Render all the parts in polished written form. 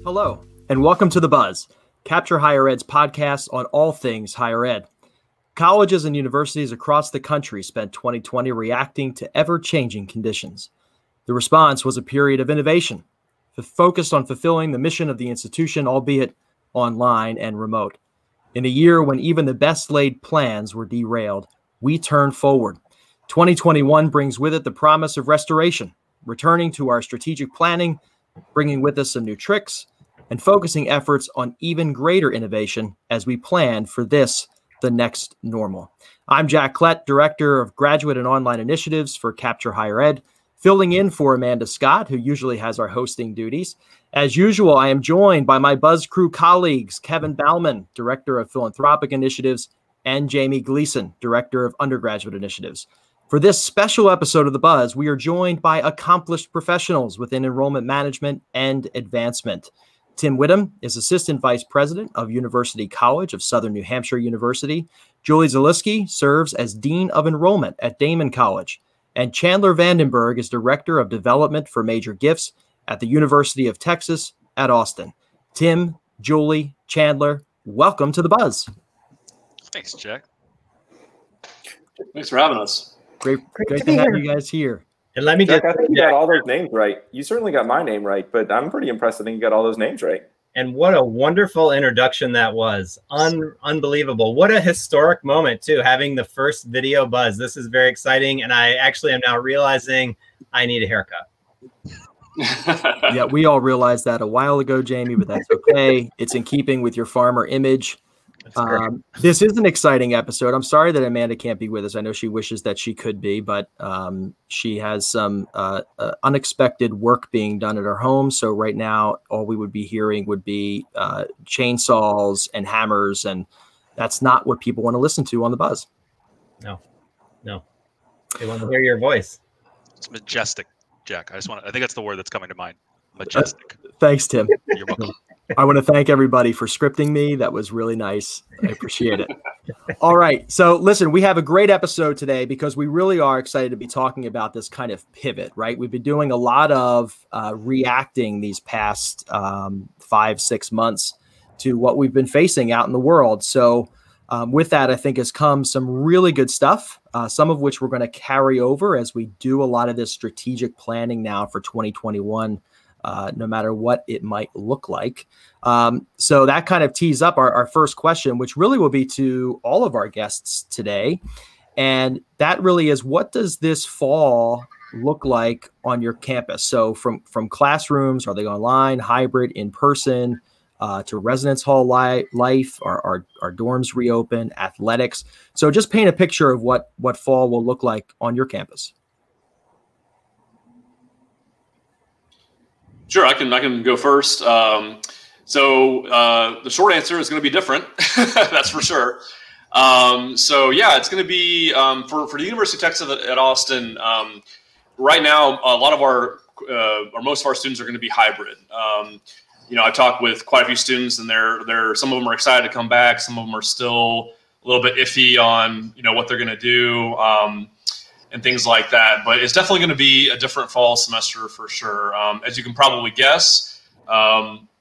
Hello, and welcome to The Buzz, Capture Higher Ed's podcast on all things higher ed. Colleges and universities across the country spent 2020 reacting to ever-changing conditions. The response was a period of innovation, focused on fulfilling the mission of the institution, albeit online and remote. In a year when even the best-laid plans were derailed, we turned forward. 2021 brings with it the promise of restoration, returning to our strategic planning, bringing with us some new tricks, and focusing efforts on even greater innovation as we plan for this, the next normal. I'm Jack Klett, Director of Graduate and Online Initiatives for Capture Higher Ed, filling in for Amanda Scott, who usually has our hosting duties. As usual, I am joined by my Buzz Crew colleagues, Kevin Bauman, Director of Philanthropic Initiatives, and Jamie Gleason, Director of Undergraduate Initiatives. For this special episode of The Buzz, we are joined by accomplished professionals within enrollment management and advancement. Tim Whittam is Assistant Vice President of University College of Southern New Hampshire University. Julie Zaliski serves as Dean of Enrollment at Damon College. And Chandler Vandenberg is Director of Development for Major Gifts at the University of Texas at Austin. Tim, Julie, Chandler, welcome to The Buzz. Thanks, Jack. Thanks for having us. Great to have you guys here. And let me Jack, I think you got all those names right. You certainly got my name right, but I'm pretty impressed. I think you got all those names right. And what a wonderful introduction that was. Unbelievable. What a historic moment, too, having the first video buzz. This is very exciting. And I actually am now realizing I need a haircut. Yeah, we all realized that a while ago, Jamie, but that's okay. It's in keeping with your farmer image. This is an exciting episode. I'm sorry that Amanda can't be with us. I know she wishes that she could be, but she has some unexpected work being done at her home. So right now, all we would be hearing would be chainsaws and hammers, and that's not what people want to listen to on The Buzz. No. They want to hear your voice. It's majestic, Jack. I think that's the word that's coming to mind. Majestic. Thanks, Tim. You're welcome. I want to thank everybody for scripting me. That was really nice. I appreciate it. All right. So listen, we have a great episode today because we really are excited to be talking about this kind of pivot, right? We've been doing a lot of reacting these past 5-6 months to what we've been facing out in the world. So with that, I think has come some really good stuff, some of which we're going to carry over as we do a lot of this strategic planning now for 2021. No matter what it might look like. So that kind of tees up our first question, which really will be to all of our guests today. And that really is, what does this fall look like on your campus? So from classrooms, are they online, hybrid, in person, to residence hall life, our dorms reopen, athletics? So just paint a picture of what fall will look like on your campus. Sure, I can go first. The short answer is going to be different. That's for sure. It's going to be for the University of Texas at Austin. Right now, a lot of our or most of our students are going to be hybrid. I talked with quite a few students, and they're some of them are excited to come back. Some of them are still a little bit iffy on what they're going to do. And things like that. But it's definitely going to be a different fall semester for sure. As you can probably guess,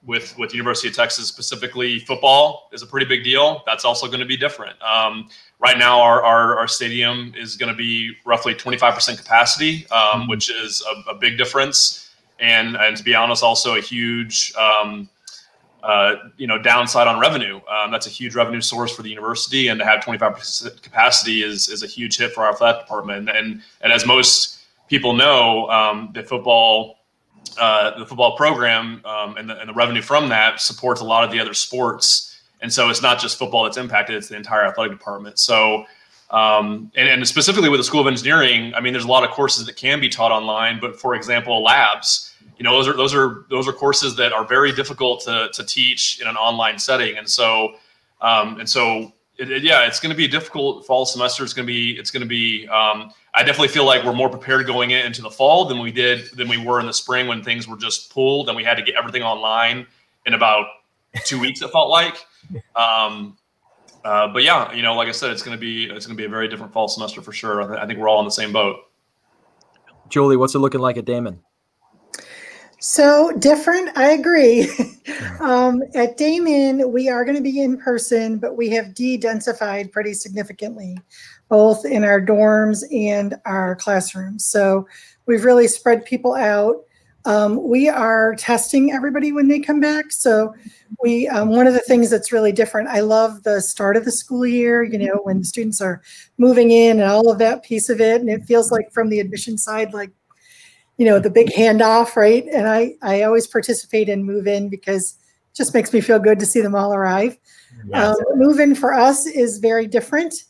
with the University of Texas specifically, football is a pretty big deal. That's also going to be different. Right now, our stadium is going to be roughly 25% capacity, which is a big difference. And to be honest, also a huge downside on revenue. That's a huge revenue source for the university, and to have 25% capacity is a huge hit for our athletic department. And as most people know, the football program and the revenue from that supports a lot of the other sports. And so it's not just football that's impacted; it's the entire athletic department. So, and specifically with the School of Engineering, I mean, there's a lot of courses that can be taught online, but for example, labs. Those are courses that are very difficult to teach in an online setting, and so it's going to be a difficult fall semester. It's going to be. I definitely feel like we're more prepared going into the fall than we were in the spring when things were just pulled and we had to get everything online in about 2 weeks. It felt like. Like I said, it's going to be a very different fall semester for sure. I think we're all in the same boat. Julie, what's it looking like at Damon? So different, I agree. At Damon, we are going to be in person, but we have de-densified pretty significantly, both in our dorms and our classrooms. So we've really spread people out. We are testing everybody when they come back. So we, one of the things that's really different, I love the start of the school year, you know, when the students are moving in and all of that piece of it. And it feels like from the admission side, like, you know, the big handoff, right? And I always participate in move in because it just makes me feel good to see them all arrive. Yes. Move in for us is very different.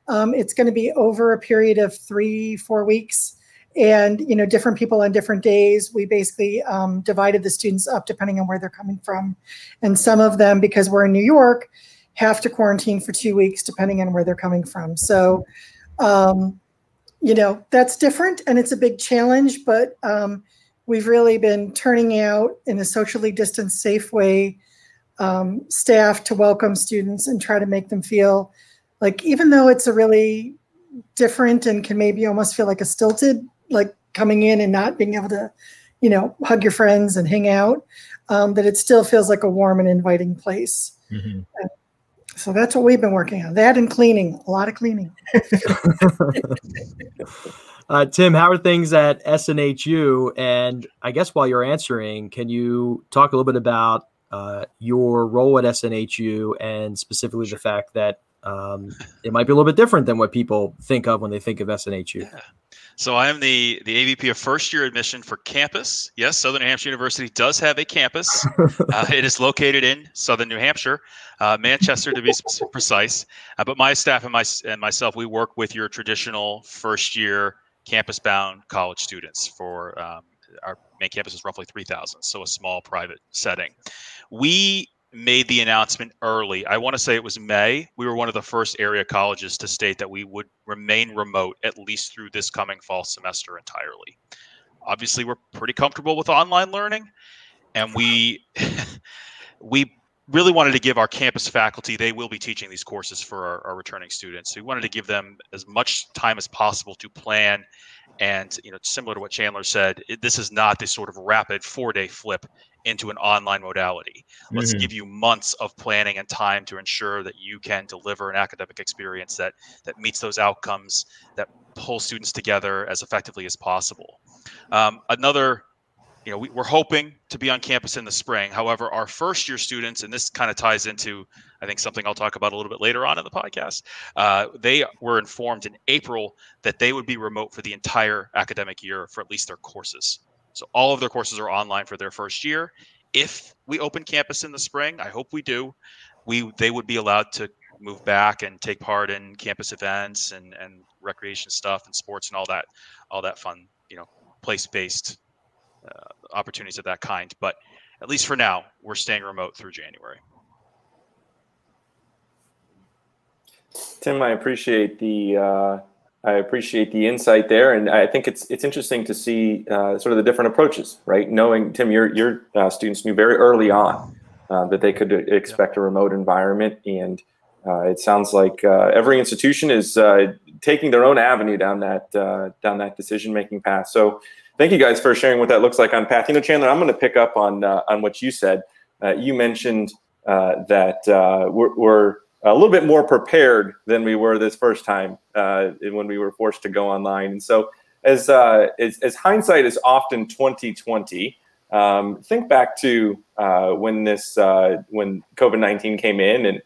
It's going to be over a period of 3-4 weeks. And, you know, different people on different days. We basically divided the students up depending on where they're coming from. And some of them, because we're in New York, have to quarantine for 2 weeks depending on where they're coming from. So, you know, that's different and it's a big challenge, but we've really been turning out in a socially distanced, safe way, staff to welcome students and try to make them feel like, even though it's a really different and can maybe almost feel like a stilted, like coming in and not being able to, you know, hug your friends and hang out, that it still feels like a warm and inviting place. Mm-hmm. So that's what we've been working on. That and cleaning, a lot of cleaning. Tim, how are things at SNHU? And I guess while you're answering, can you talk a little bit about your role at SNHU and specifically the fact that it might be a little bit different than what people think of when they think of SNHU? Yeah. So I am the AVP of first year admission for campus. Yes, Southern New Hampshire University does have a campus. It is located in Southern New Hampshire, Manchester to be precise. But my staff and myself, we work with your traditional first year campus bound college students. For our main campus is roughly 3,000, so a small private setting. We made the announcement early. I want to say it was May. We were one of the first area colleges to state that we would remain remote at least through this coming fall semester entirely. Obviously, we're pretty comfortable with online learning, and we really wanted to give our campus faculty, they will be teaching these courses for our returning students. So we wanted to give them as much time as possible to plan. And, you know, similar to what Chandler said, this is not this sort of rapid 4-day flip into an online modality. Let's give you months of planning and time to ensure that you can deliver an academic experience that meets those outcomes, that pull students together as effectively as possible. You know, we're hoping to be on campus in the spring. However, our first year students, and this kind of ties into, I think, something I'll talk about a little bit later on in the podcast, they were informed in April that they would be remote for the entire academic year for at least their courses. So all of their courses are online for their first year. If we open campus in the spring, I hope we do, they would be allowed to move back and take part in campus events and recreation stuff and sports and all that fun, you know, place-based opportunities of that kind. But at least for now, we're staying remote through January. Tim, I appreciate the insight there, and I think it's interesting to see sort of the different approaches, right? Knowing, Tim, your students knew very early on that they could expect a remote environment, and it sounds like every institution is taking their own avenue down that decision-making path. So thank you guys for sharing what that looks like on path. You know, Chandler, I'm going to pick up on what you said. You mentioned that we're a little bit more prepared than we were this first time when we were forced to go online. And so, as hindsight is often 20/20, think back to when COVID-19 came in, and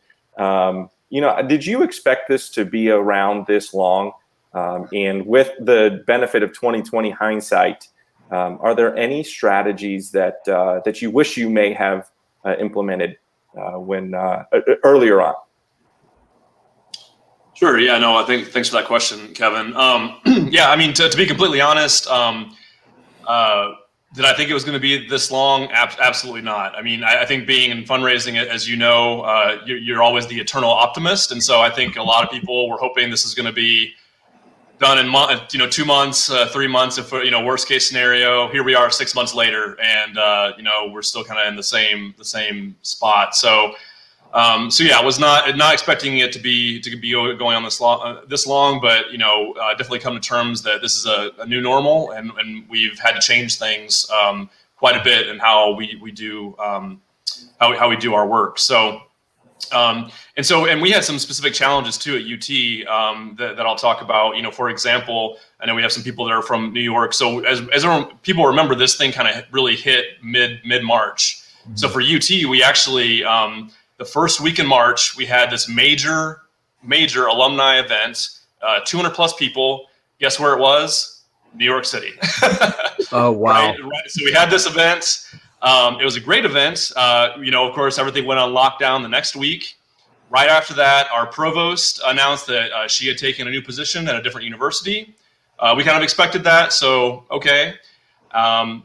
you know, did you expect this to be around this long? And with the benefit of 20/20 hindsight, are there any strategies that you wish you may have implemented when earlier on? Sure. Yeah. No. I think. Thanks for that question, Kevin. Yeah. I mean, to be completely honest, did I think it was going to be this long? Absolutely not. I mean, I think being in fundraising, as you know, you're always the eternal optimist, and so I think a lot of people were hoping this is going to be done in 2 months, 3 months. If worst case scenario, here we are 6 months later, and we're still kind of in the same spot. So yeah, I was not expecting it to be going on this long, but definitely come to terms that this is a new normal, and we've had to change things quite a bit in how we do how we do our work. So. And we had some specific challenges too at UT that I'll talk about. You know, for example, I know we have some people that are from New York. So as people remember, this thing kind of really hit mid-March. Mm-hmm. So for UT, we actually the first week in March we had this major alumni event, 200 plus people. Guess where it was? New York City. Oh wow! Right. So we had this event. It was a great event. You know, of course, everything went on lockdown the next week. Right after that, our provost announced that she had taken a new position at a different university. We kind of expected that, so okay.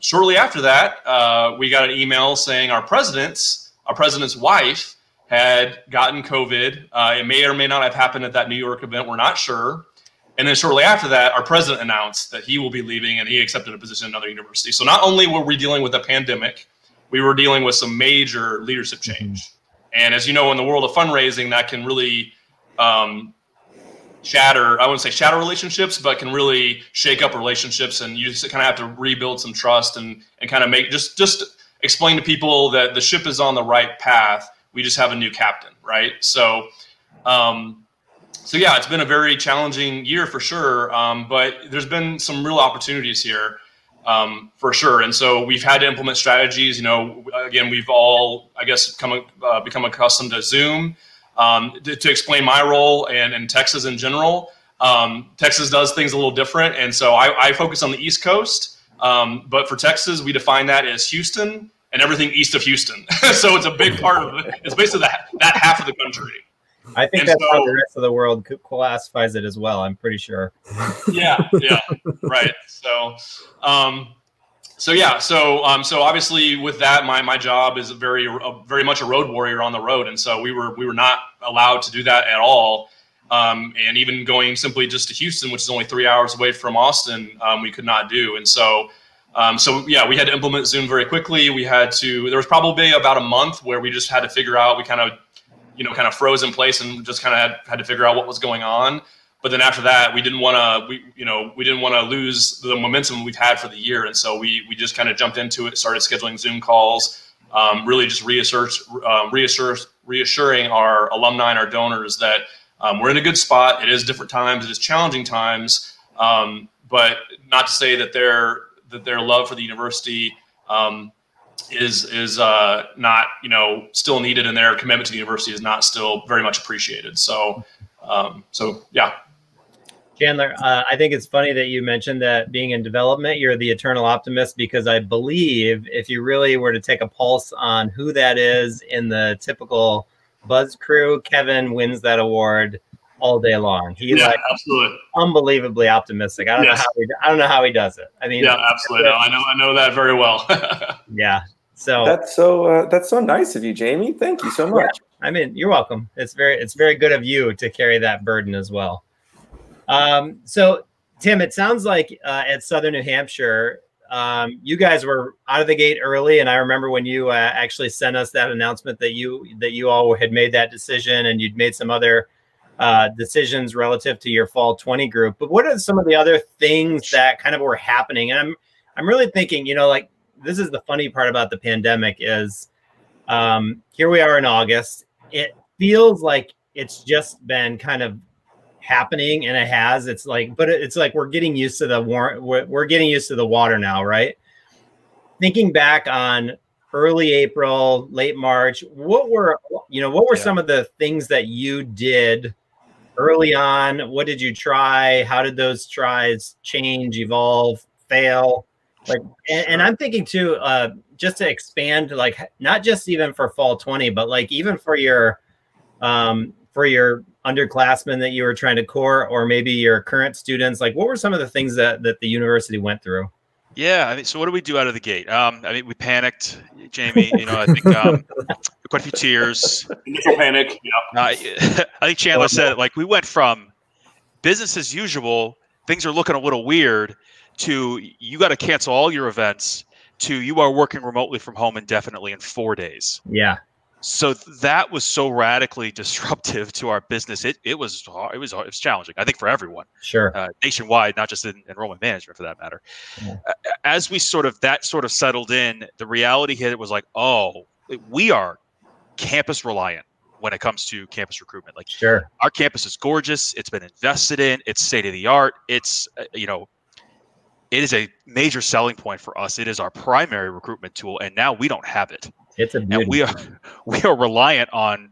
Shortly after that, we got an email saying our president's wife had gotten COVID. It may or may not have happened at that New York event. We're not sure. And then shortly after that, our president announced that he will be leaving and he accepted a position at another university. So not only were we dealing with a pandemic, we were dealing with some major leadership change. Mm-hmm. And as you know, in the world of fundraising, that can really shatter, I wouldn't say shatter relationships, but can really shake up relationships. And you just kind of have to rebuild some trust and kind of make, just explain to people that the ship is on the right path. We just have a new captain, right? So yeah, it's been a very challenging year for sure, but there's been some real opportunities here for sure. And so we've had to implement strategies. You know, again, we've all, I guess, become accustomed to Zoom. To explain my role and Texas in general, Texas does things a little different. And so I focus on the East Coast, but for Texas, we define that as Houston and everything east of Houston. So it's a big part of it. It's basically that half of the country. I think that's how the rest of the world classifies it as well. I'm pretty sure. Yeah, right. So obviously with that, my job is very much a road warrior on the road, and so we were not allowed to do that at all. And even going simply just to Houston, which is only 3 hours away from Austin, we could not do. And so yeah, we had to implement Zoom very quickly. There was probably about a month where we just had to figure out. We kind of froze in place and just kind of had to figure out what was going on. But then after that, we didn't want to lose the momentum we've had for the year. And so we just kind of jumped into it, started scheduling Zoom calls, really just reassuring our alumni and our donors that we're in a good spot. It is different times. It is challenging times. But not to say that their love for the university is not, still needed, and their commitment to the university is not still very much appreciated. So yeah. Chandler, I think it's funny that you mentioned that being in development, you're the eternal optimist, because I believe if you really were to take a pulse on who that is in the typical Buzz crew, Kevin wins that award all day long. He's absolutely unbelievably optimistic. I don't know how he does it. I mean, yeah, absolutely. No, I know that very well. Yeah. So that's so nice of you, Jamie. Thank you so much. Yeah, I mean, you're welcome. It's very good of you to carry that burden as well. So Tim, it sounds like at Southern New Hampshire, you guys were out of the gate early, and I remember when you actually sent us that announcement that you all had made that decision, and you'd made some other decisions relative to your fall 20 group. But what are some of the other things that kind of were happening? And I'm really thinking, like, this is the funny part about the pandemic is here we are in August. It feels like it's just been kind of happening, and it has. It's like we're getting used to we're getting used to the water now, right? Thinking back on early April, late March, what were some of the things that you did early on? What did you try? How did those tries change, evolve, fail? And I'm thinking too, just to expand, like, not just even for fall 20, but like even for your underclassmen that you were trying to core, or maybe your current students, like what were some of the things that the university went through? Yeah, I mean, so what do we do out of the gate? I mean, we panicked, Jamie. I think quite a few tears. Initial panic. Yeah. I think Chandler said it. Like, we went from business as usual, things are looking a little weird, to you got to cancel all your events, to you are working remotely from home indefinitely in 4 days. Yeah. So that was so radically disruptive to our business. It was challenging, I think, for everyone. Sure. Nationwide, not just in enrollment management for that matter. Yeah. As we sort of settled in, the reality hit. It was like, oh, we are campus reliant when it comes to campus recruitment. Like, Sure. our campus is gorgeous. It's been invested in. It's state of the art. It's, it is a major selling point for us. It is our primary recruitment tool, and now we don't have it. It's a beauty. And we are reliant on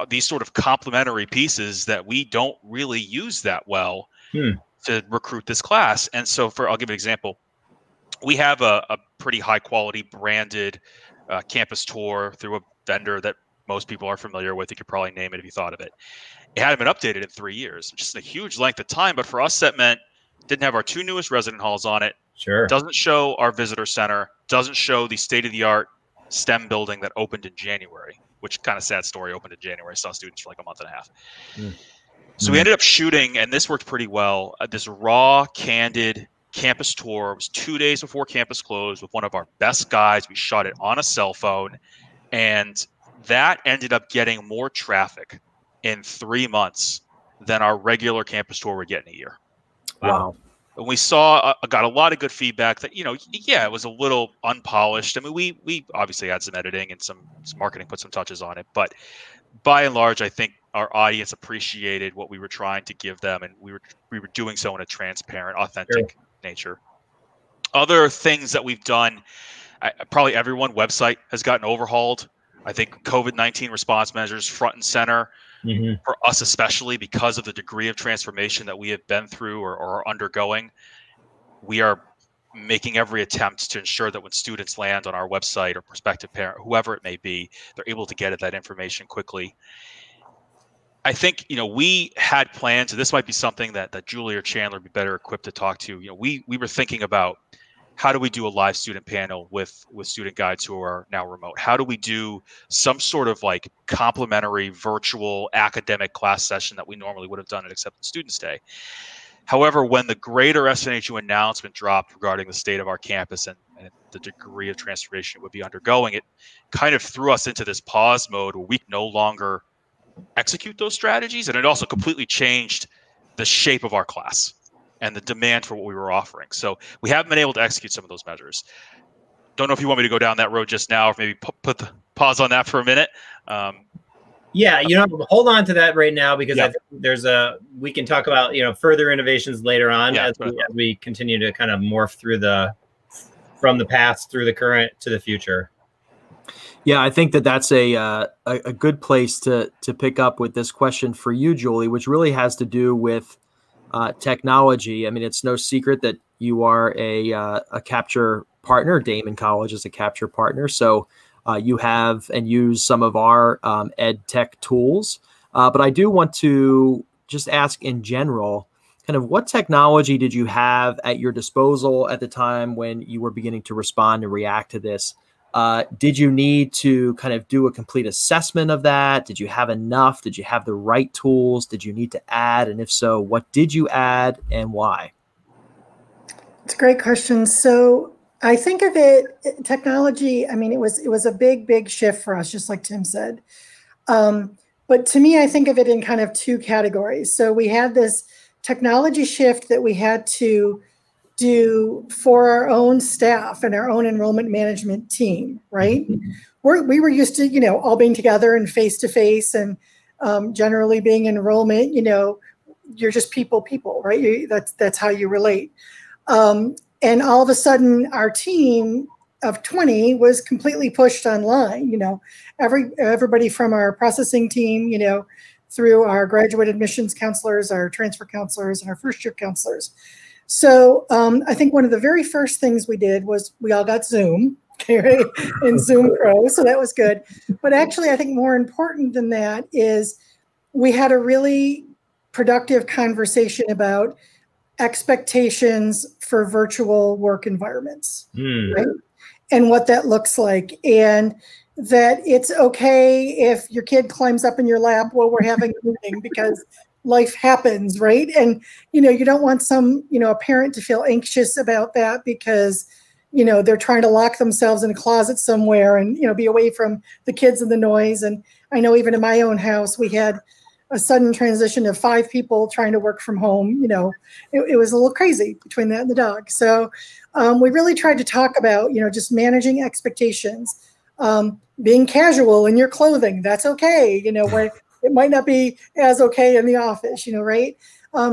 these sort of complementary pieces that we don't really use that well to recruit this class. And so, I'll give you an example. We have a pretty high quality branded campus tour through a vendor that most people are familiar with. You could probably name it if you thought of it. It hadn't been updated in 3 years, which is a huge length of time. But for us, that meant didn't have our 2 newest resident halls on it. Sure. Doesn't show our visitor center. Doesn't show the state-of-the-art STEM building that opened in January, which kind of sad story, opened in January. Saw students for like a month and a half. So we ended up shooting, and this worked pretty well, this raw, candid campus tour. It was 2 days before campus closed with one of our best guys. We shot it on a cell phone, and that ended up getting more traffic in 3 months than our regular campus tour would get in a year. Wow. And we got a lot of good feedback that, it was a little unpolished. I mean, we obviously had some editing and some marketing, put some touches on it, but by and large, I think our audience appreciated what we were trying to give them, and we were doing so in a transparent, authentic nature. Other things that we've done, probably everyone website has gotten overhauled. I think COVID-19 response measures front and center. For us, especially because of the degree of transformation that we have been through or are undergoing, we are making every attempt to ensure that when students land on our website or prospective parent, whoever it may be, they're able to get at that information quickly. I think, we had plans, and this might be something that Julie or Chandler would be better equipped to talk to. We were thinking about, how do we do a live student panel with student guides who are now remote? How do we do some sort of like complimentary virtual academic class session that we normally would have done at Acceptance Students Day? However, when the greater SNHU announcement dropped regarding the state of our campus and the degree of transformation it would be undergoing, it kind of threw us into this pause mode where we could no longer execute those strategies. And it also completely changed the shape of our class and the demand for what we were offering. So we haven't been able to execute some of those measures. Don't know if you want me to go down that road just now, or maybe put the pause on that for a minute. Yeah, hold on to that right now, because I think we can talk about, further innovations later on as we continue to kind of morph through from the past through the current to the future. Yeah, I think that's a good place to pick up with this question for you, Julie, which really has to do with technology. I mean, it's no secret that you are a capture partner. Damon College is a capture partner. So you have and use some of our ed tech tools. But I do want to just ask in general, kind of what technology did you have at your disposal at the time when you were beginning to respond and react to this? Did you need to kind of do a complete assessment of that? Did you have enough? Did you have the right tools? Did you need to add? And if so, what did you add and why? It's a great question. So I think of it, technology, I mean, it was a big shift for us, just like Tim said. But to me, I think of it in kind of 2 categories. So we had this technology shift that we had to do for our own staff and our own enrollment management team, right? We were used to, all being together and face-to-face and generally being enrollment, you're just people, right? That's how you relate. And all of a sudden our team of 20 was completely pushed online, everybody from our processing team, through our graduate admissions counselors, our transfer counselors, and our first-year counselors. So I think one of the very first things we did was we all got Zoom, okay, and Zoom Pro, so that was good. But actually, I think more important than that is we had a really productive conversation about expectations for virtual work environments, right? And what that looks like. And that it's okay if your kid climbs up in your lap while we're having a meeting, because life happens, right? And, you don't want a parent to feel anxious about that because, they're trying to lock themselves in a closet somewhere and, be away from the kids and the noise. And I know even in my own house, we had a sudden transition of 5 people trying to work from home. It was a little crazy between that and the dog. So we really tried to talk about, just managing expectations. Being casual in your clothing, that's okay. You know, where it might not be as okay in the office, you know, right?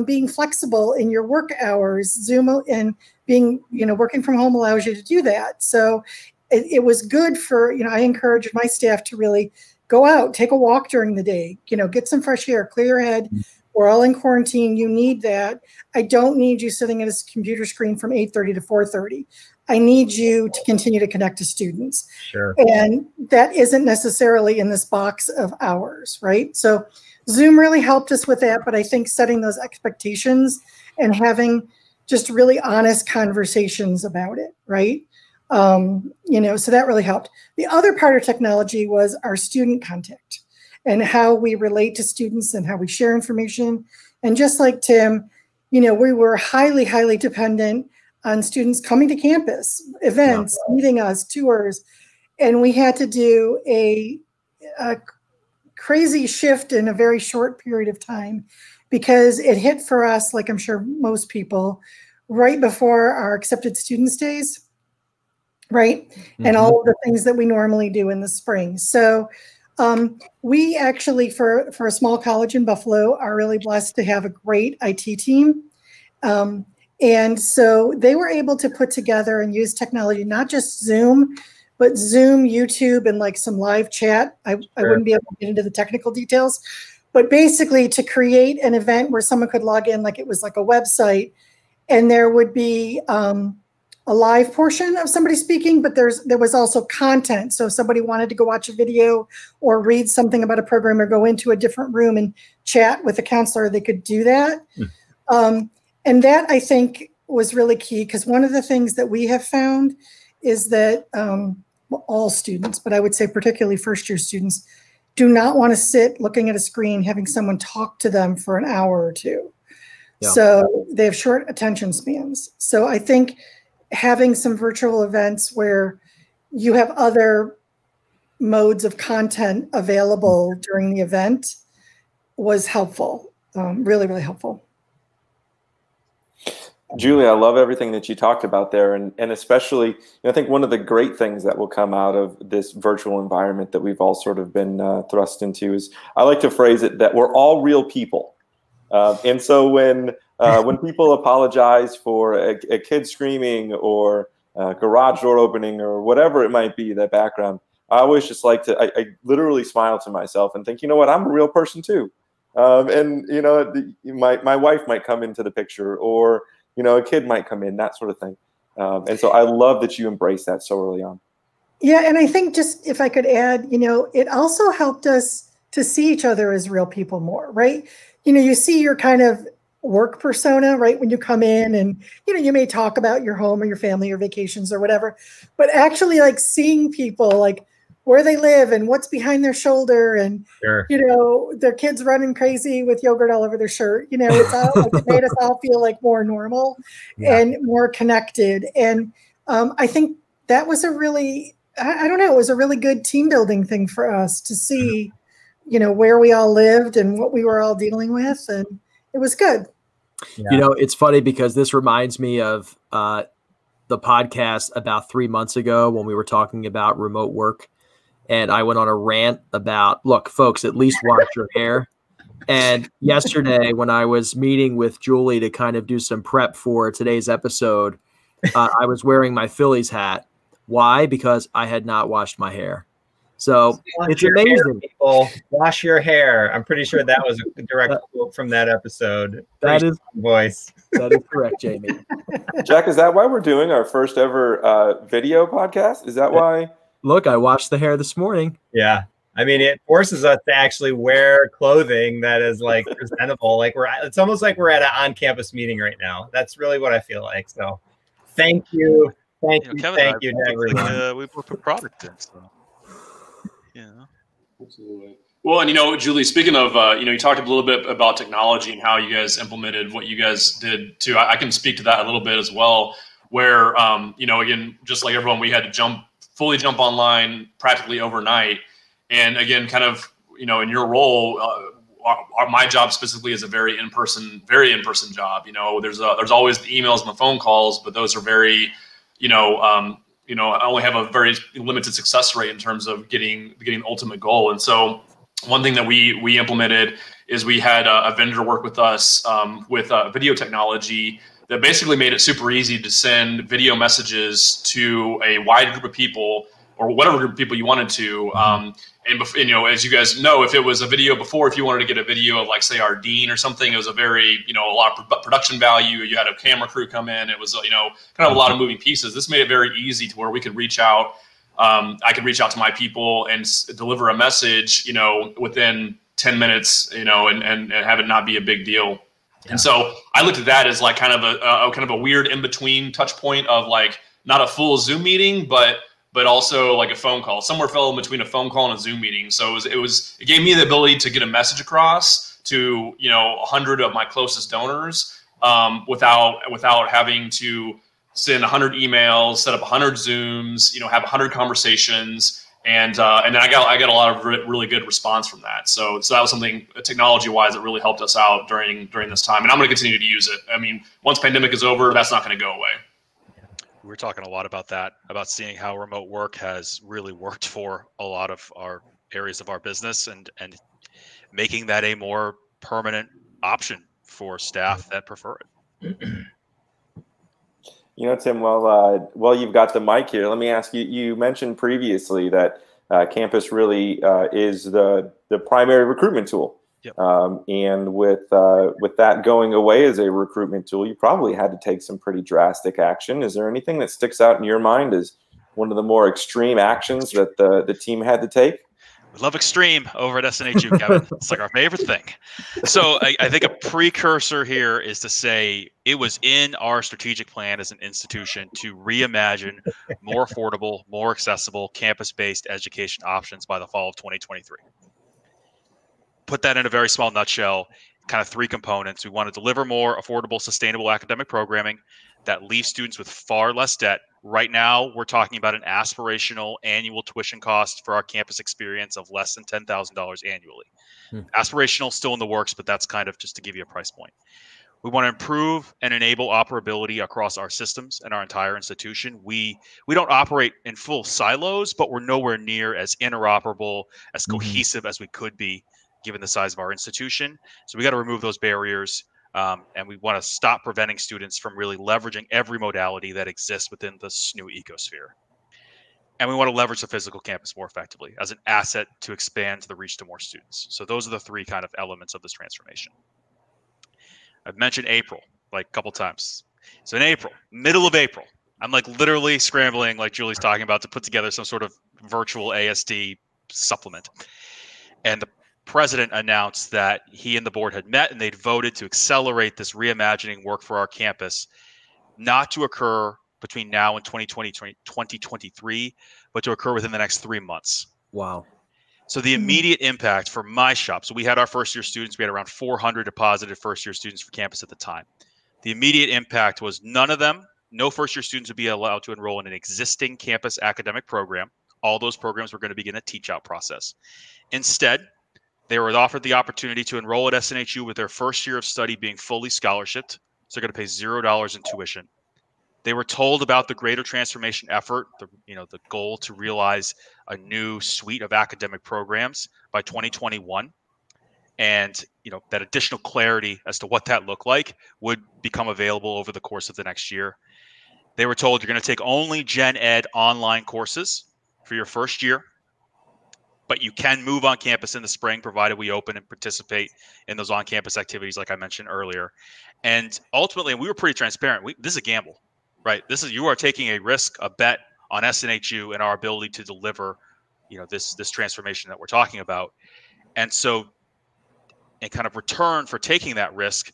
Being flexible in your work hours, Zoom and being, you know, working from home allows you to do that. So it was good for, you know, I encouraged my staff to really go out, take a walk during the day, you know, get some fresh air, clear your head. We're all in quarantine. You need that. I don't need you sitting at a computer screen from 8:30 to 4:30. I need you to continue to connect to students. Sure. And that isn't necessarily in this box of hours, right? So Zoom really helped us with that, but I think setting those expectations and having just really honest conversations about it, right? You know, so that really helped. The other part of technology was our student contact and how we relate to students and how we share information. And just like Tim, you know, we were highly, highly dependent on students coming to campus, events, meeting us, tours, and we had to do a crazy shift in a very short period of time because it hit for us, like I'm sure most people, right before our accepted students days, right? And all of the things that we normally do in the spring. So we actually, for a small college in Buffalo, are really blessed to have a great IT team. And so they were able to put together and use technology, not just Zoom, but Zoom, YouTube, and like some live chat. I wouldn't be able to get into the technical details, but basically to create an event where someone could log in like it was like a website, and there would be a live portion of somebody speaking, but there was also content. So if somebody wanted to go watch a video or read something about a program or go into a different room and chat with a counselor, they could do that. And that, I think, was really key, because one of the things that we have found is that well, all students, but I would say particularly first-year students, do not want to sit looking at a screen having someone talk to them for an hour or two. Yeah. So they have short attention spans. So I think having some virtual events where you have other modes of content available during the event was helpful, really, really helpful. Julie, I love everything that you talked about there, and especially, you know, I think one of the great things that will come out of this virtual environment that we've all sort of been thrust into is, I like to phrase it that we're all real people, and so when people apologize for a kid screaming or a garage door opening or whatever it might be, that background, I always just like to, I literally smile to myself and think, you know what, I'm a real person too, and you know, my wife might come into the picture, or you know, a kid might come in, that sort of thing. And so I love that you embrace that so early on. Yeah, and I think just if I could add, you know, it also helped us to see each other as real people more, right? You know, you see your kind of work persona, right, when you come in, and, you know, you may talk about your home or your family or vacations or whatever, but actually like seeing people, like where they live and what's behind their shoulder, and you know, their kids running crazy with yogurt all over their shirt. You know, it's all like, it made us all feel like more normal and more connected. And I think that was a really, I don't know, it was a really good team building thing for us to see, you know, where we all lived and what we were all dealing with, and it was good. You know, it's funny because this reminds me of the podcast about 3 months ago when we were talking about remote work. And I went on a rant about, look, folks, at least wash your hair. And yesterday, when I was meeting with Julie to kind of do some prep for today's episode, I was wearing my Phillies hat. Why? Because I had not washed my hair. So it's amazing. People, wash your hair. I'm pretty sure that was a direct quote from that episode. That is voice. That is correct, Jamie. Jack, is that why we're doing our first ever video podcast? Is that why? Look, I washed the hair this morning. Yeah. I mean, it forces us to actually wear clothing that is like presentable. Like it's almost like we're at an on-campus meeting right now. That's really what I feel like. So thank you. Thank you. Thank you to everyone. We put product in, so yeah. Absolutely. Well, and you know, Julie, speaking of, you know, you talked a little bit about technology and how you guys implemented what you guys did too. I can speak to that a little bit as well, where, you know, again, just like everyone, we had to fully jump online practically overnight. And again, kind of, you know, in your role, my job specifically is a very in-person job. You know, there's always the emails and the phone calls, but those are very, you know, I only have a very limited success rate in terms of getting the ultimate goal. And so one thing that we implemented is we had a vendor work with us with video technology that basically made it super easy to send video messages to a wide group of people, or whatever group of people you wanted to. And as you guys know, if it was a video before, if you wanted to get a video of, like, say, our dean or something, it was a very, a lot of production value. You had a camera crew come in. It was, kind of a lot of moving pieces. This made it very easy to where we could reach out. I could reach out to my people and deliver a message, within 10 minutes, and have it not be a big deal. Yeah. And so I looked at that as like kind of a weird in-between touch point of, like, not a full Zoom meeting, but also like a phone call. Somewhere fell in between a phone call and a Zoom meeting. So it gave me the ability to get a message across to 100 of my closest donors without having to send 100 emails, set up 100 Zooms, have 100 conversations, and then I got a lot of really good response from that. So that was something technology-wise that really helped us out during this time, and I'm going to continue to use it. I mean, once pandemic is over, that's not going to go away. We're talking a lot about that, about seeing how remote work has really worked for a lot of our areas of our business, and making that a more permanent option for staff that prefer it. Tim, while you've got the mic here, let me ask you, you mentioned previously that campus really is the primary recruitment tool. Yep. And with that going away as a recruitment tool, you probably had to take some pretty drastic action. Is there anything that sticks out in your mind as one of the more extreme actions that the team had to take? We love extreme over at SNHU, Kevin. It's like our favorite thing. So I think a precursor here is to say it was in our strategic plan as an institution to reimagine more affordable, more accessible, campus-based education options by the fall of 2023. Put that in a very small nutshell, kind of three components. We want to deliver more affordable, sustainable academic programming that leaves students with far less debt. Right now, we're talking about an aspirational annual tuition cost for our campus experience of less than $10,000 annually. Aspirational, still in the works, but that's kind of just to give you a price point. We want to improve and enable operability across our systems and our entire institution. We don't operate in full silos, but we're nowhere near as interoperable, as cohesive as we could be, given the size of our institution. So we got to remove those barriers. And we want to stop preventing students from really leveraging every modality that exists within the SNHU ecosphere. And we want to leverage the physical campus more effectively as an asset to expand the reach to more students. So those are the three kind of elements of this transformation. I've mentioned April like a couple times. So in April, middle of April, I'm like literally scrambling, like Julie's talking about, to put together some sort of virtual ASD supplement. And the president announced that he and the board had met and they'd voted to accelerate this reimagining work for our campus, not to occur between now and 2023, but to occur within the next 3 months. Wow. So the immediate impact for my shop, so we had our first year students, we had around 400 deposited first year students for campus at the time. The immediate impact was no first year students would be allowed to enroll in an existing campus academic program. All those programs were going to begin a teach out process. Instead, they were offered the opportunity to enroll at SNHU with their first year of study being fully scholarshiped. So they're going to pay $0 in tuition. They were told about the greater transformation effort, the goal to realize a new suite of academic programs by 2021. And, that additional clarity as to what that looked like would become available over the course of the next year. They were told you're going to take only Gen Ed online courses for your first year, but you can move on campus in the spring, provided we open and participate in those on-campus activities, like I mentioned earlier. And ultimately, we were pretty transparent. This is a gamble, right? You are taking a risk, a bet on SNHU and our ability to deliver, this transformation that we're talking about. And so, in kind of return for taking that risk,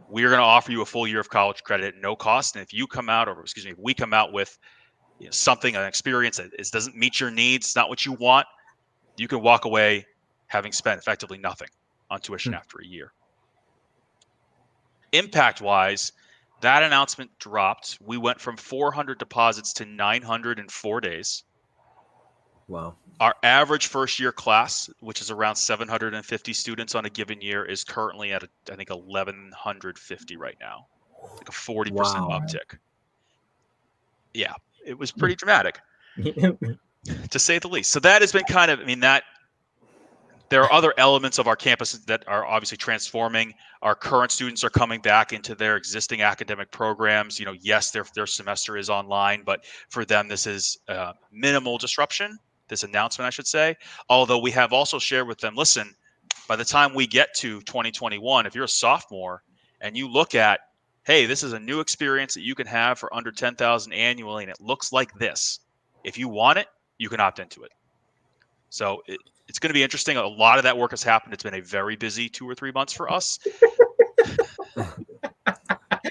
we are going to offer you a full year of college credit at no cost. And if we come out with something, an experience that doesn't meet your needs, it's not what you want, you can walk away having spent effectively nothing on tuition after a year. Impact-wise, that announcement dropped. We went from 400 deposits to 900 in 4 days. Wow. Our average first-year class, which is around 750 students on a given year, is currently at, I think, 1,150 right now. Like a 40% uptick. Yeah. it was pretty dramatic, to say the least. So that has been kind of, I mean, that there are other elements of our campus that are obviously transforming. Our current students are coming back into their existing academic programs. You know, yes, their semester is online, but for them, this is minimal disruption, this announcement, I should say. Although we have also shared with them, listen, by the time we get to 2021, if you're a sophomore and you look at, hey, this is a new experience that you can have for under $10,000 annually, and it looks like this. If you want it, you can opt into it. So it's going to be interesting. A lot of that work has happened. It's been a very busy 2 or 3 months for us. To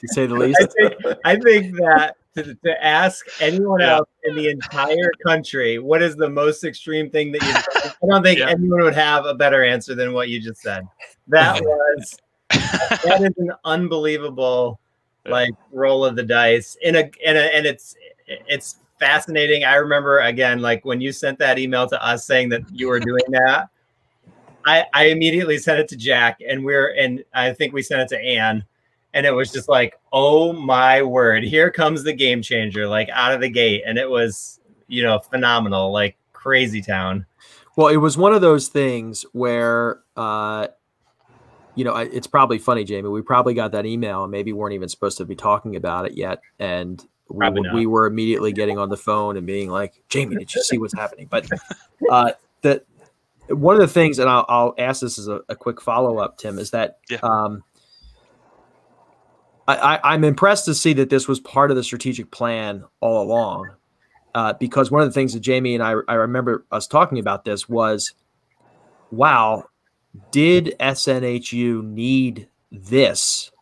say the least. I think that to ask anyone else in the entire country what is the most extreme thing that you've done, I don't think anyone would have a better answer than what you just said. That is an unbelievable like roll of the dice. And it's fascinating. I remember, again, like when you sent that email to us saying that you were doing that, I immediately sent it to Jack, and I think we sent it to Anne, and it was just like, oh my word, here comes the game changer, like out of the gate. And it was, you know, phenomenal, like crazy town. Well, it was one of those things where, you know, it's probably funny, Jamie, we probably got that email and maybe weren't even supposed to be talking about it yet. And we were immediately getting on the phone and being like, Jamie, did you see what's happening? But that one of the things, and I'll ask this as a quick follow-up, Tim, is that I'm impressed to see that this was part of the strategic plan all along, because one of the things that Jamie and I remember us talking about this was, wow, did SNHU need this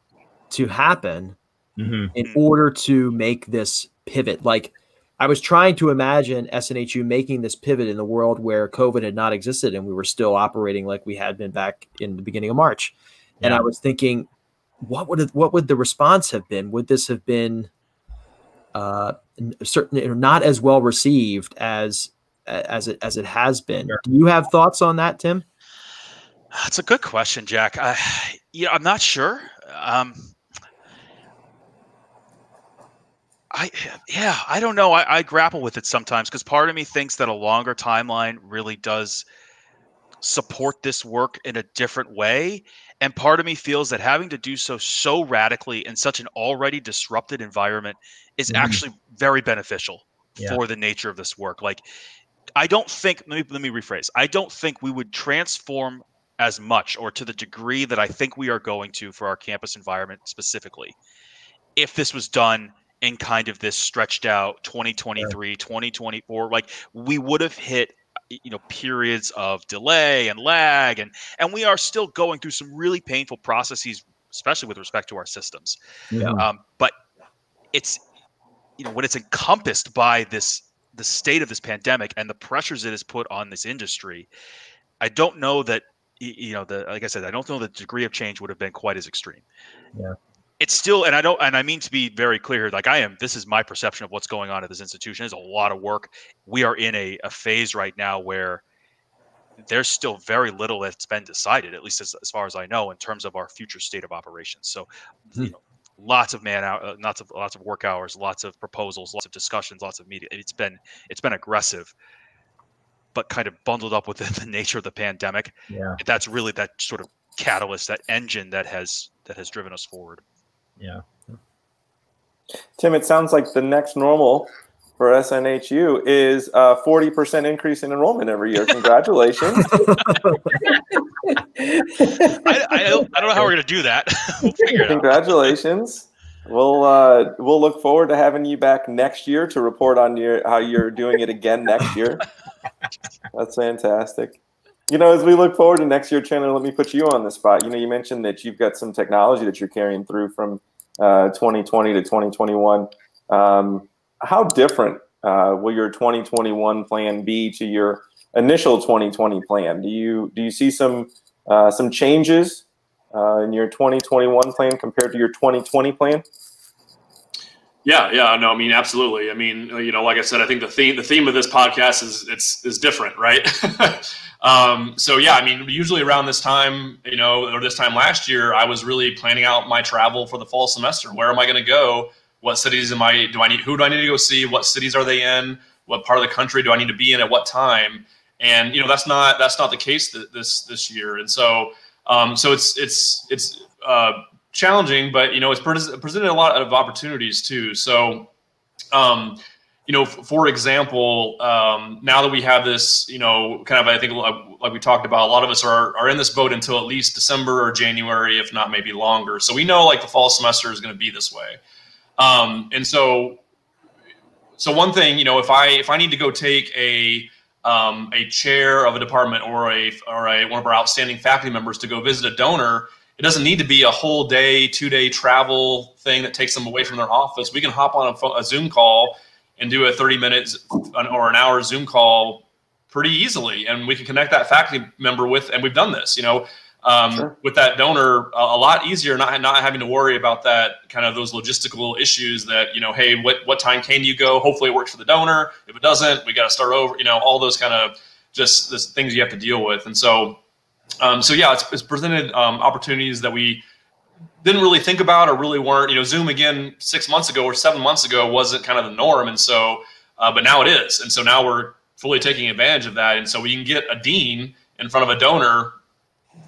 to happen in order to make this pivot? Like, I was trying to imagine SNHU making this pivot in the world where COVID had not existed and we were still operating like we had been back in the beginning of March. And I was thinking, what would the response have been? Would this have been certainly not as well received as it has been? Sure. Do you have thoughts on that, Tim? That's a good question, Jack. I'm not sure. I don't know. I grapple with it sometimes because part of me thinks that a longer timeline really does support this work in a different way. And part of me feels that having to do so radically in such an already disrupted environment is actually very beneficial for the nature of this work. Like, I don't think, let me rephrase. I don't think we would transform as much or to the degree that I think we are going to for our campus environment specifically if this was done in kind of this stretched out 2023, 2024, like we would have hit, you know, periods of delay and lag, and we are still going through some really painful processes, especially with respect to our systems. But it's, you know, when it's encompassed by the state of this pandemic and the pressures it has put on this industry, I don't know that, you know, like I said, I don't know the degree of change would have been quite as extreme. It's still, and I mean to be very clear, like this is my perception of what's going on at this institution. It's a lot of work. We are in a phase right now where there's still very little that's been decided, at least as far as I know, in terms of our future state of operations. So, you know, lots of lots of work hours, lots of proposals, lots of discussions, lots of media. It's been aggressive, but kind of bundled up with the nature of the pandemic. That's really that sort of catalyst, that engine that has driven us forward. Tim, it sounds like the next normal for SNHU is a 40% increase in enrollment every year. Congratulations. I don't know how we're going to do that. We'll figure it out. Congratulations. We'll look forward to having you back next year to report on how you're doing it again next year. That's fantastic. You know, as we look forward to next year, Chandler, let me put you on the spot. You know, you mentioned that you've got some technology that you're carrying through from 2020 to 2021. How different will your 2021 plan be to your initial 2020 plan? Do you see some changes in your 2021 plan compared to your 2020 plan? Yeah, no, I mean, absolutely. I mean, you know, like I said, I think the theme of this podcast is different, right? So yeah, I mean, usually around this time, you know, or this time last year, I was really planning out my travel for the fall semester. Where am I going to go What cities do I need? Who do I need to go see? What cities are they in? What part of the country do I need to be in at what time? And that's not the case this year. And so it's challenging, but it's presented a lot of opportunities too. So for example, now that we have this, kind of, I think like we talked about, a lot of us are in this boat until at least December or January, if not maybe longer. So we know like the fall semester is going to be this way. And so one thing, if I need to go take a chair of a department or one of our outstanding faculty members to go visit a donor, it doesn't need to be a whole day, 2-day travel thing that takes them away from their office. We can hop on a Zoom call and do a 30-minute or an hour Zoom call pretty easily. And we can connect that faculty member with, and we've done this, sure. With that donor a lot easier, not having to worry about that kind of those logistical issues that, hey, what time can you go? Hopefully it works for the donor. If it doesn't, we got to start over, all those kind of just the things you have to deal with. And so yeah, it's presented opportunities that we didn't really think about or really weren't, Zoom again 6 months ago or 7 months ago wasn't kind of the norm. And so, but now it is. And so now we're fully taking advantage of that. And so we can get a dean in front of a donor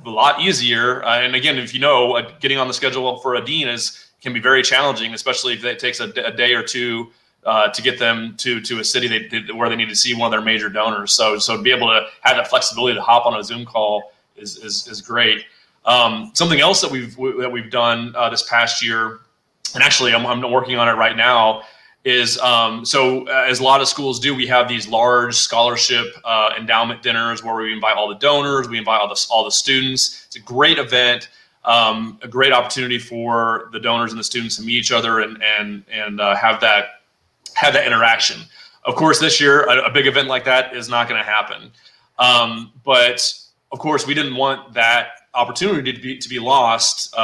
a lot easier. And again, if getting on the schedule for a dean can be very challenging, especially if it takes a day or two to get them to a city where they need to see one of their major donors. So to be able to have that flexibility to hop on a Zoom call is great. Something else that we've done this past year, and actually I'm working on it right now, is so as a lot of schools do, we have these large scholarship endowment dinners where we invite all the donors, we invite all the students. It's a great event, a great opportunity for the donors and the students to meet each other and have that interaction. Of course, this year a big event like that is not going to happen, but of course we didn't want that opportunity to be lost.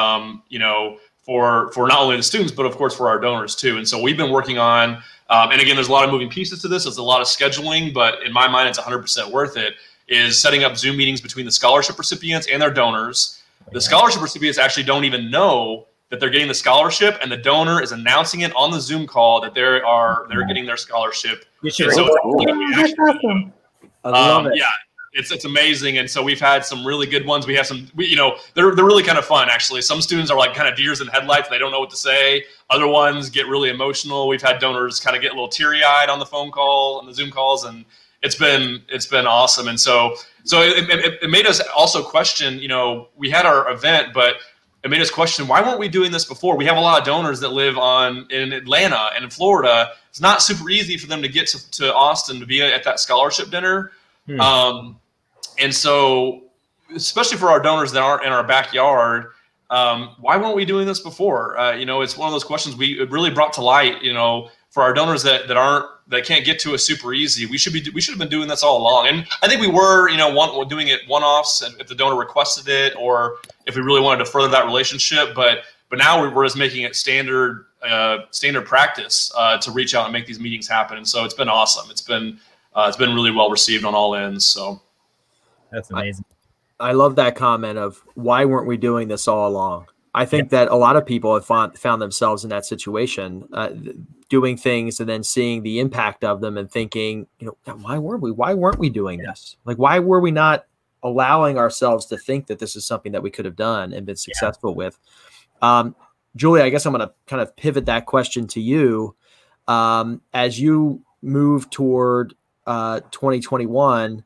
For not only the students, but of course for our donors too. And so we've been working on, and again, there's a lot of moving pieces to this. There's a lot of scheduling, but in my mind, it's 100% worth it, is setting up Zoom meetings between the scholarship recipients and their donors. The scholarship recipients actually don't even know that they're getting the scholarship, and the donor is announcing it on the Zoom call that they're getting their scholarship. That's awesome. I love it. Yeah. It's amazing. And so we've had some really good ones. We have some, they're really kind of fun, actually. Some students are like kind of deers in headlights. They don't know what to say. Other ones get really emotional. We've had donors kind of get a little teary-eyed on the phone call, on the Zoom calls, and it's been awesome. And so it made us also question, we had our event, but it made us question, why weren't we doing this before? We have a lot of donors that live in Atlanta and in Florida. It's not super easy for them to get to Austin to be at that scholarship dinner. And so, especially for our donors that aren't in our backyard, why weren't we doing this before? It's one of those questions it really brought to light. For our donors that can't get to us super easy, we should have been doing this all along. And I think we were, doing it one-offs if the donor requested it, or if we really wanted to further that relationship. But now we're just making it standard practice to reach out and make these meetings happen. And so it's been awesome. It's been really well received on all ends. So. That's amazing. I love that comment of why weren't we doing this all along? I think that a lot of people have found themselves in that situation, doing things and then seeing the impact of them and thinking, why weren't we doing this? Like, why were we not allowing ourselves to think that this is something that we could have done and been successful with? Julie, I guess I'm going to kind of pivot that question to you. As you move toward 2021,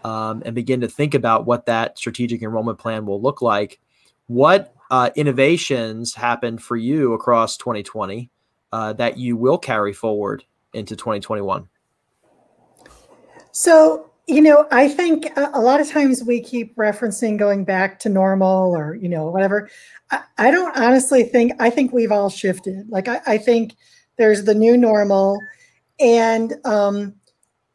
and begin to think about what that strategic enrollment plan will look like, what innovations happened for you across 2020 that you will carry forward into 2021? So, I think a lot of times we keep referencing going back to normal or, whatever. I don't honestly I think we've all shifted. Like, I think there's the new normal, and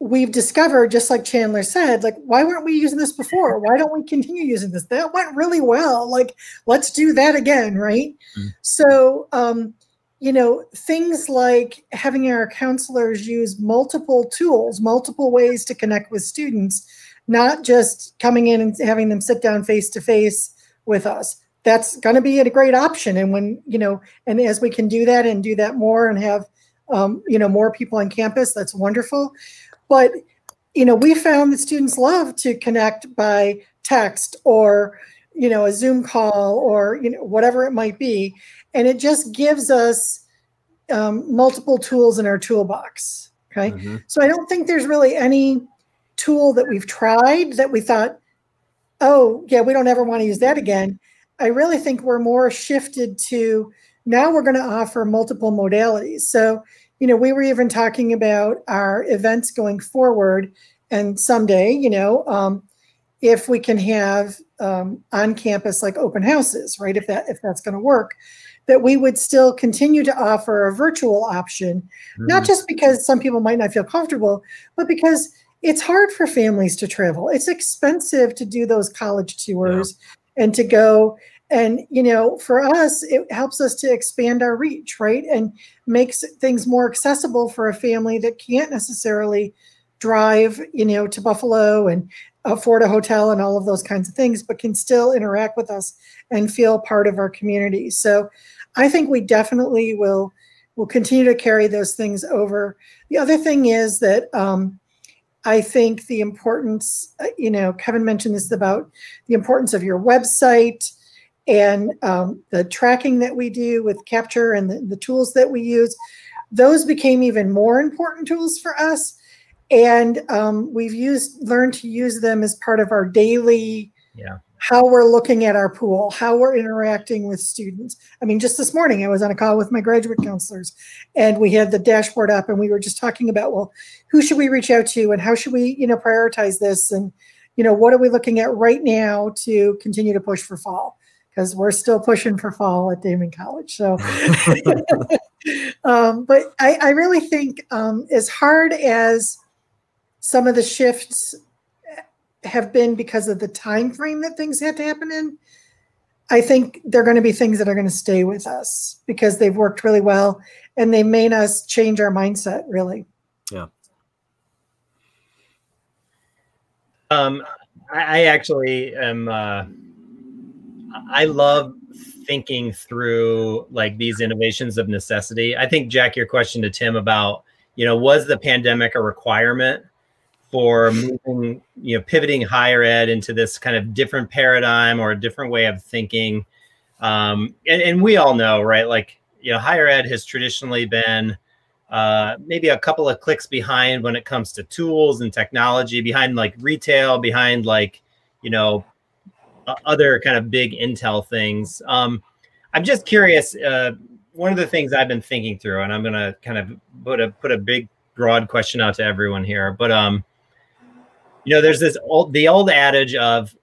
we've discovered, just like Chandler said, like, why weren't we using this before? Why don't we continue using this? That went really well. Like, let's do that again, right? Mm-hmm. So, things like having our counselors use multiple tools, multiple ways to connect with students, not just coming in and having them sit down face-to-face with us, that's going to be a great option. And when, and as we can do that and do that more and have, more people on campus, that's wonderful. But, we found that students love to connect by text or, a Zoom call or, whatever it might be. And it just gives us multiple tools in our toolbox. Okay. Mm-hmm. So I don't think there's really any tool that we've tried that we thought, oh, yeah, we don't ever want to use that again. I really think we're more shifted to now we're going to offer multiple modalities. So, we were even talking about our events going forward and someday, if we can have on campus like open houses, right? If that's going to work, that we would still continue to offer a virtual option, not just because some people might not feel comfortable, but because it's hard for families to travel. It's expensive to do those college tours and to go. And, for us, it helps us to expand our reach, right? And makes things more accessible for a family that can't necessarily drive, to Buffalo and afford a hotel and all of those kinds of things, but can still interact with us and feel part of our community. So I think we definitely will continue to carry those things over. The other thing is that I think the importance, Kevin mentioned this about the importance of your website and the tracking that we do with Capture and the tools that we use. Those became even more important tools for us. And we've learned to use them as part of our daily, how we're looking at our pool, how we're interacting with students. I mean, just this morning, I was on a call with my graduate counselors and we had the dashboard up and we were just talking about, well, who should we reach out to and how should we, prioritize this? And, what are we looking at right now to continue to push for fall? Because we're still pushing for fall at Damon College. So, but I really think as hard as some of the shifts have been because of the time frame that things had to happen in, I think they're going to be things that are going to stay with us because they've worked really well and they made us change our mindset, really. Yeah. I actually am, I love thinking through like these innovations of necessity. I think, Jack, your question to Tim about, was the pandemic a requirement for moving, pivoting higher ed into this kind of different paradigm or a different way of thinking? And we all know, right? Like, higher ed has traditionally been maybe a couple of clicks behind when it comes to tools and technology, behind like retail, behind like, other kind of big Intel things. I'm just curious. One of the things I've been thinking through, and I'm going to kind of put a big, broad question out to everyone here, but there's the old adage of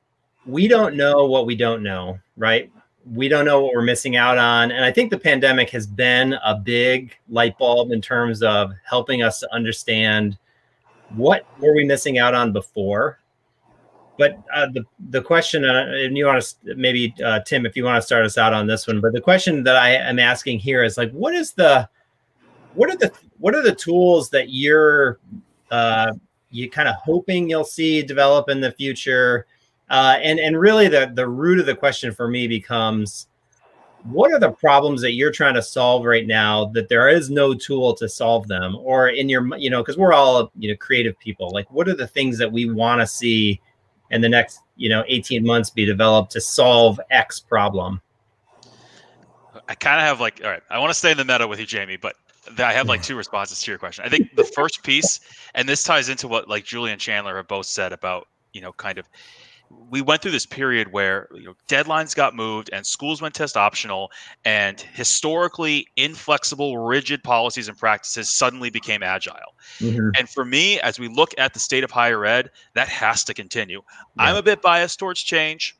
we don't know what we don't know, right? We don't know what we're missing out on. And I think the pandemic has been a big light bulb in terms of helping us to understand what were we missing out on before. But the question, and you want to maybe, Tim, if you want to start us out on this one, but the question that I am asking here is like, what are the tools that you're kind of hoping you'll see develop in the future? And really the root of the question for me becomes, what are the problems that you're trying to solve right now that there is no tool to solve them? Or in your, because we're all, creative people, like what are the things that we want to see in the next, 18 months be developed to solve X problem? I kind of have like, all right, I want to stay in the meta with you, Jamie, but I have like two responses to your question. I think the first piece, and this ties into what like Julie and Chandler have both said about, kind of, we went through this period where deadlines got moved and schools went test optional and historically inflexible, rigid policies and practices suddenly became agile. Mm-hmm. And for me, as we look at the state of higher ed, that has to continue. Yeah. I'm a bit biased towards change.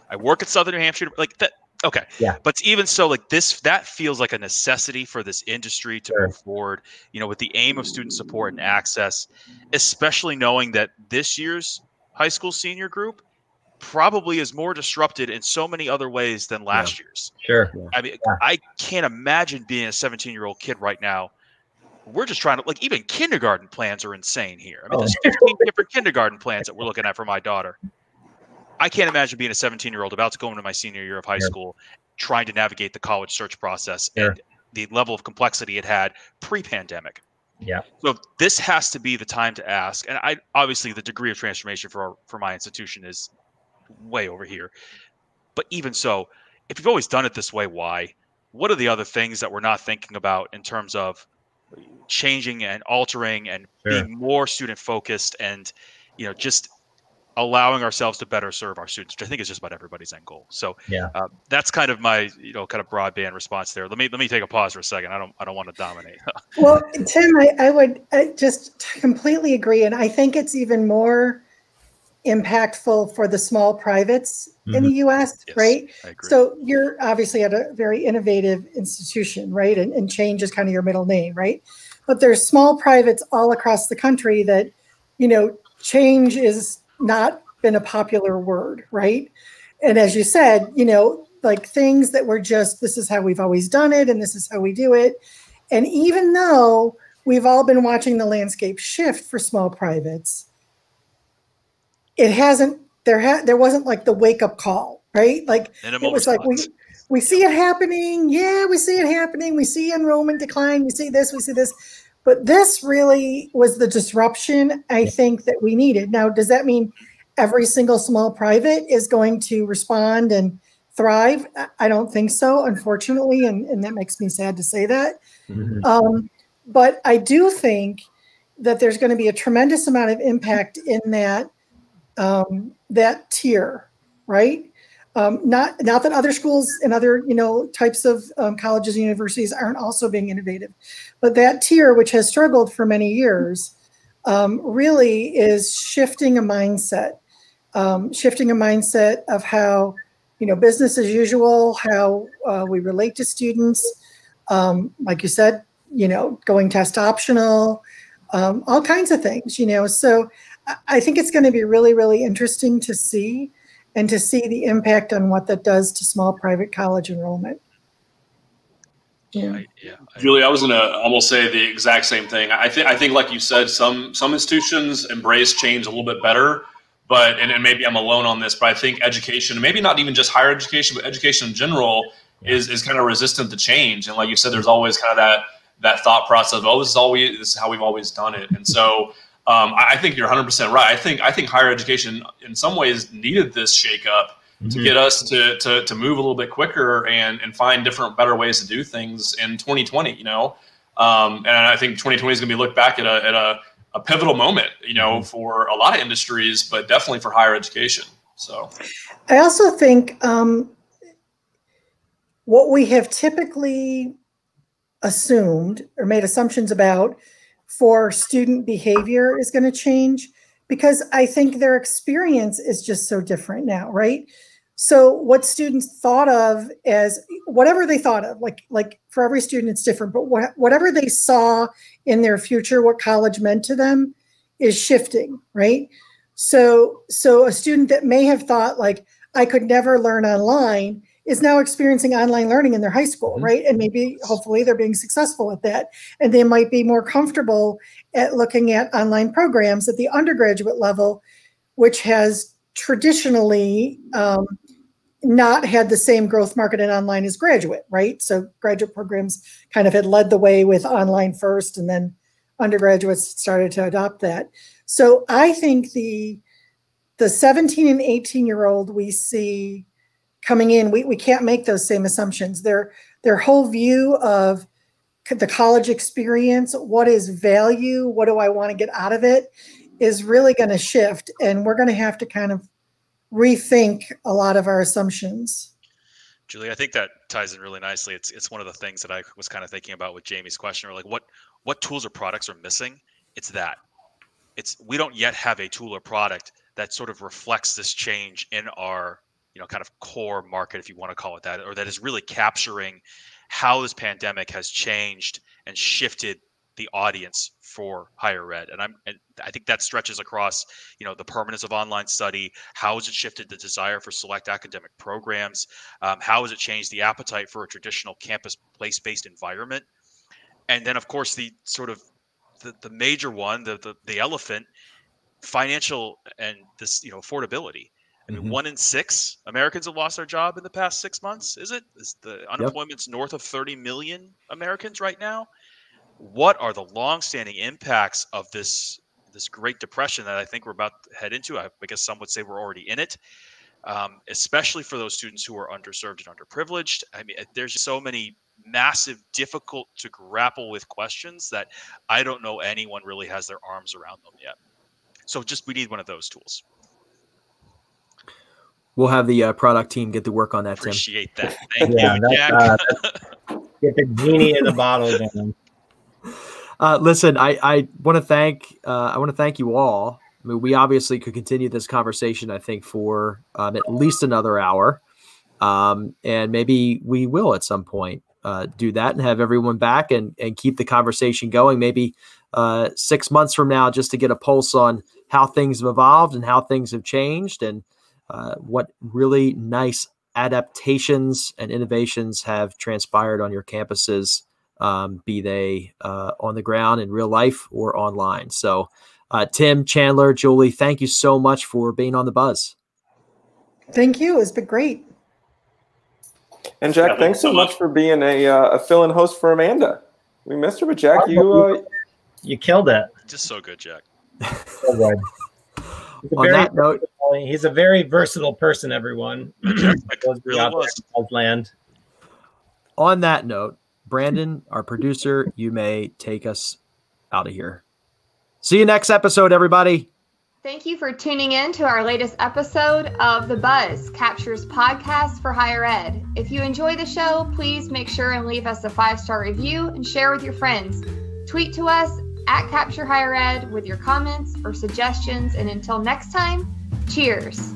I work at Southern New Hampshire, like that. Okay. Yeah. But even so, like that feels like a necessity for this industry to move forward, with the aim of student support and access, especially knowing that this year's high school senior group probably is more disrupted in so many other ways than last year's. Sure. I mean, I can't imagine being a 17-year-old kid right now. We're just trying to, like, even kindergarten plans are insane here. I mean, there's 15 different kindergarten plans that we're looking at for my daughter. I can't imagine being a 17-year-old about to go into my senior year of high school, trying to navigate the college search process and the level of complexity it had pre-pandemic. Yeah. So this has to be the time to ask. And I obviously the degree of transformation for my institution is way over here. But even so, if you've always done it this way, why? What are the other things that we're not thinking about in terms of changing and altering and being more student focused and, just allowing ourselves to better serve our students, which I think is just about everybody's end goal. So that's kind of my, kind of broadband response there. Let me take a pause for a second. I don't want to dominate. Well, Tim, I would just completely agree. And I think it's even more impactful for the small privates in the U.S., right? I agree. So you're obviously at a very innovative institution, right? And change is kind of your middle name, right? But there's small privates all across the country that, change is not been a popular word, right? And as you said, like things that were just, this is how we've always done it and this is how we do it. And even though we've all been watching the landscape shift for small privates, it hasn't, there wasn't like the wake up call, right? Like it was like, we see it happening. Yeah, we see it happening. We see enrollment decline. We see this, but this really was the disruption I think that we needed. Now, does that mean every single small private is going to respond and thrive? I don't think so, unfortunately. And that makes me sad to say that. But I do think that there's going to be a tremendous amount of impact in that that tier, right? Not that other schools and other types of colleges and universities aren't also being innovative, but that tier, which has struggled for many years, really is shifting a mindset of how business as usual, how we relate to students, like you said, going test optional, all kinds of things, so I think it's going to be really, really interesting to see the impact on what that does to small private college enrollment. Julie, I was going to almost say the exact same thing. I think, like you said, some institutions embrace change a little bit better, but and maybe I'm alone on this, but I think education, maybe not even just higher education, but education in general, is kind of resistant to change. And like you said, there's always kind of that thought process of, oh, this is how we've always done it. And so I think you're 100% right. I think higher education in some ways needed this shakeup to get us to move a little bit quicker and find different, better ways to do things in 2020. And I think 2020 is going to be looked back at a pivotal moment, for a lot of industries, but definitely for higher education. So I also think what we have typically assumed or made assumptions about for student behavior is going to change, because I think their experience is just so different now, right? So what students thought of as whatever they thought of, like for every student it's different, but whatever they saw in their future, what college meant to them is shifting, right? So a student that may have thought like, I could never learn online is now experiencing online learning in their high school, right? And maybe, hopefully, they're being successful at that. And they might be more comfortable at looking at online programs at the undergraduate level, which has traditionally not had the same growth market in online as graduate, right? So graduate programs kind of had led the way with online first, and then undergraduates started to adopt that. So I think the 17 and 18-year-old we see coming in, we can't make those same assumptions. Their whole view of the college experience, what is value, what do I want to get out of it, is really going to shift. And we're going to have to kind of rethink a lot of our assumptions. Julie, I think that ties in really nicely. It's one of the things that I was kind of thinking about with Jamie's question, or like what tools or products are missing. We don't yet have a tool or product that sort of reflects this change in our kind of core market, if you want to call it that, or that is really capturing how this pandemic has changed and shifted the audience for higher ed. And I think that stretches across, the permanence of online study. How has it shifted the desire for select academic programs? How has it changed the appetite for a traditional campus place-based environment? And then, of course, the sort of the major one, the elephant, financial and this, affordability. I mean, 1 in 6 Americans have lost their job in the past 6 months. Is the unemployment's north of 30 million Americans right now? What are the longstanding impacts of this Great Depression that I think we're about to head into? I guess some would say we're already in it, especially for those students who are underserved and underprivileged. I mean, there's so many massive, difficult to grapple with questions that I don't know anyone really has their arms around them yet. So we need one of those tools. We'll have the product team get to work on that, Tim. Appreciate that. Thank you, Jack. Get the genie in the bottle again. Listen, I want to thank you all. I mean, we obviously could continue this conversation, I think, for at least another hour, and maybe we will at some point do that and have everyone back and keep the conversation going. Maybe 6 months from now, just to get a pulse on how things have evolved and how things have changed, and what really nice adaptations and innovations have transpired on your campuses, be they on the ground in real life or online. So Tim, Chandler, Julie, thank you so much for being on the Buzz. Thank you. It's been great. And Jack, thanks so much for being a fill-in host for Amanda. We missed her, but Jack, you killed it. Just so good, Jack. So good. On that note, he's a very versatile person, everyone. Land. On that note, Brandon, our producer, you may take us out of here. See you next episode, everybody. Thank you for tuning in to our latest episode of The Buzz, Capture's podcast for higher ed. If you enjoy the show, please make sure and leave us a 5-star review and share with your friends. Tweet to us at Capture Higher Ed with your comments or suggestions. And until next time, cheers.